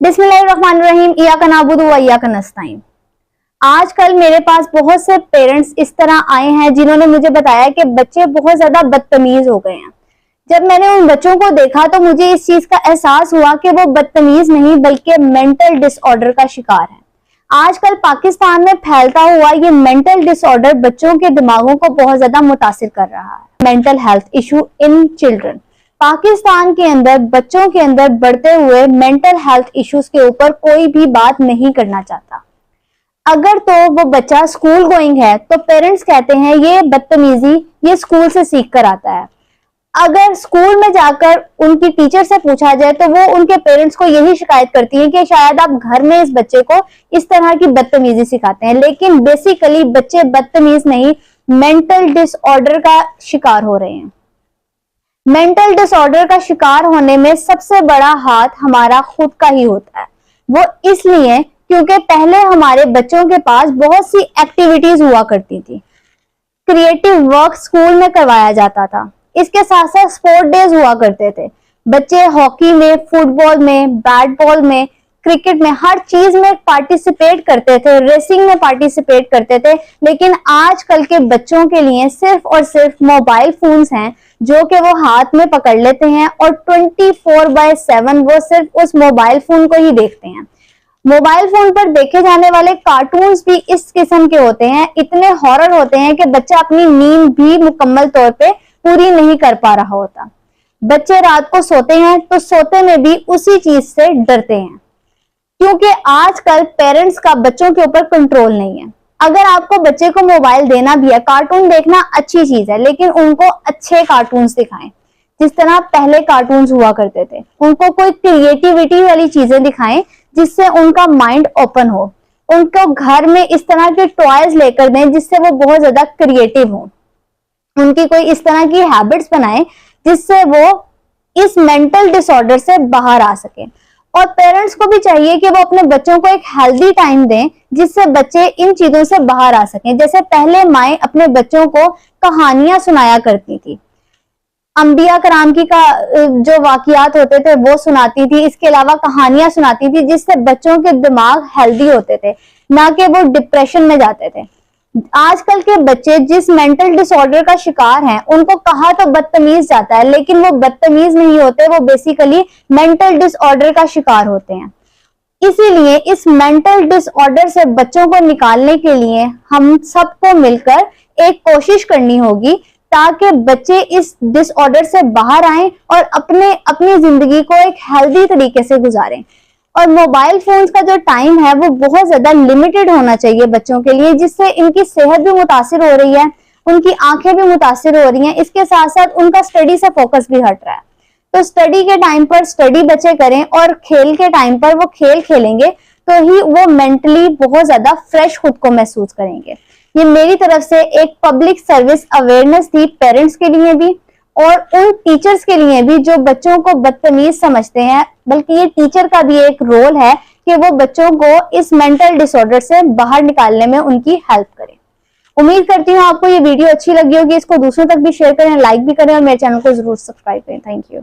बिस्मिल्लाहिर्रहमानिर्रहीम, इय्याका नअबुदु व इय्याका नस्तईन। आज कल मेरे पास बहुत से पेरेंट्स इस तरह आए हैं जिन्होंने मुझे बताया कि बच्चे बहुत ज्यादा बदतमीज हो गए हैं। जब मैंने उन बच्चों को देखा तो मुझे इस चीज का एहसास हुआ कि वो बदतमीज नहीं बल्कि मेंटल डिसऑर्डर का शिकार है। आजकल पाकिस्तान में फैलता हुआ ये मेंटल डिसऑर्डर बच्चों के दिमागों को बहुत ज्यादा मुतासिर कर रहा है। Mental health issue in children, Pakistan के अंदर बच्चों के अंदर बढ़ते हुए मेंटल हेल्थ इश्यूज के ऊपर कोई भी बात नहीं करना चाहता। अगर तो वो बच्चा स्कूल गोइंग है तो पेरेंट्स कहते हैं ये बदतमीजी ये स्कूल से सीख कर आता है। अगर स्कूल में जाकर उनकी टीचर से पूछा जाए तो वो उनके पेरेंट्स को यही शिकायत करती है कि शायद आप घर में इस बच्चे को इस तरह की बदतमीजी सिखाते हैं, लेकिन बेसिकली बच्चे बदतमीज नहीं, मेंटल डिसऑर्डर का शिकार हो रहे हैं। मेंटल डिसऑर्डर का शिकार होने में सबसे बड़ा हाथ हमारा खुद का ही होता है। वो इसलिए क्योंकि पहले हमारे बच्चों के पास बहुत सी एक्टिविटीज हुआ करती थी। क्रिएटिव वर्क स्कूल में करवाया जाता था, इसके साथ साथ स्पोर्ट डेज हुआ करते थे। बच्चे हॉकी में, फुटबॉल में, बैट बॉल में, क्रिकेट में, हर चीज में पार्टिसिपेट करते थे, रेसिंग में पार्टिसिपेट करते थे। लेकिन आजकल के बच्चों के लिए सिर्फ और सिर्फ मोबाइल फोन्स हैं जो कि वो हाथ में पकड़ लेते हैं और 24/7 वो सिर्फ उस मोबाइल फोन को ही देखते हैं। मोबाइल फोन पर देखे जाने वाले कार्टून्स भी इस किस्म के होते हैं, इतने हॉरर होते हैं कि बच्चा अपनी नींद भी मुकम्मल तौर पे पूरी नहीं कर पा रहा होता। बच्चे रात को सोते हैं तो सोते में भी उसी चीज से डरते हैं, क्योंकि आजकल पेरेंट्स का बच्चों के ऊपर कंट्रोल नहीं है। अगर आपको बच्चे को मोबाइल देना भी है, कार्टून देखना अच्छी चीज है, लेकिन उनको अच्छे कार्टून्स दिखाएं जिस तरह पहले कार्टून्स हुआ करते थे। उनको कोई क्रिएटिविटी वाली चीजें दिखाएं जिससे उनका माइंड ओपन हो। उनको घर में इस तरह के टॉयज लेकर दें जिससे वो बहुत ज्यादा क्रिएटिव हो। उनकी कोई इस तरह की हैबिट्स बनाएं जिससे वो इस मेंटल डिसऑर्डर से बाहर आ सके। और पेरेंट्स को भी चाहिए कि वो अपने बच्चों को एक हेल्दी टाइम दें जिससे बच्चे इन चीजों से बाहर आ सकें। जैसे पहले माएं अपने बच्चों को कहानियां सुनाया करती थी, अंबिया कराम की जो वाकयात होते थे वो सुनाती थी, इसके अलावा कहानियां सुनाती थी जिससे बच्चों के दिमाग हेल्दी होते थे, ना कि वो डिप्रेशन में जाते थे। आजकल के बच्चे जिस मेंटल डिसऑर्डर का शिकार हैं उनको कहा तो बदतमीज जाता है, लेकिन वो बदतमीज नहीं होते, वो बेसिकली मेंटल डिसऑर्डर का शिकार होते हैं। इसीलिए इस मेंटल डिसऑर्डर से बच्चों को निकालने के लिए हम सबको मिलकर एक कोशिश करनी होगी ताकि बच्चे इस डिसऑर्डर से बाहर आएं और अपनी जिंदगी को एक हेल्दी तरीके से गुजारें। और मोबाइल फोन्स का जो टाइम है वो बहुत ज्यादा लिमिटेड होना चाहिए बच्चों के लिए, जिससे इनकी सेहत भी मुतासिर हो रही है, उनकी आंखें भी मुतासिर हो रही हैं, इसके साथ साथ उनका स्टडी से फोकस भी हट रहा है। तो स्टडी के टाइम पर स्टडी बच्चे करें और खेल के टाइम पर वो खेल खेलेंगे तो ही वो मेंटली बहुत ज्यादा फ्रेश खुद को महसूस करेंगे। ये मेरी तरफ से एक पब्लिक सर्विस अवेयरनेस थी पेरेंट्स के लिए भी और उन टीचर्स के लिए भी जो बच्चों को बदतमीज समझते हैं, बल्कि ये टीचर का भी एक रोल है कि वो बच्चों को इस मेंटल डिसऑर्डर से बाहर निकालने में उनकी हेल्प करें। उम्मीद करती हूँ आपको ये वीडियो अच्छी लगी होगी, इसको दूसरों तक भी शेयर करें, लाइक भी करें और मेरे चैनल को जरूर सब्सक्राइब करें। Thank you.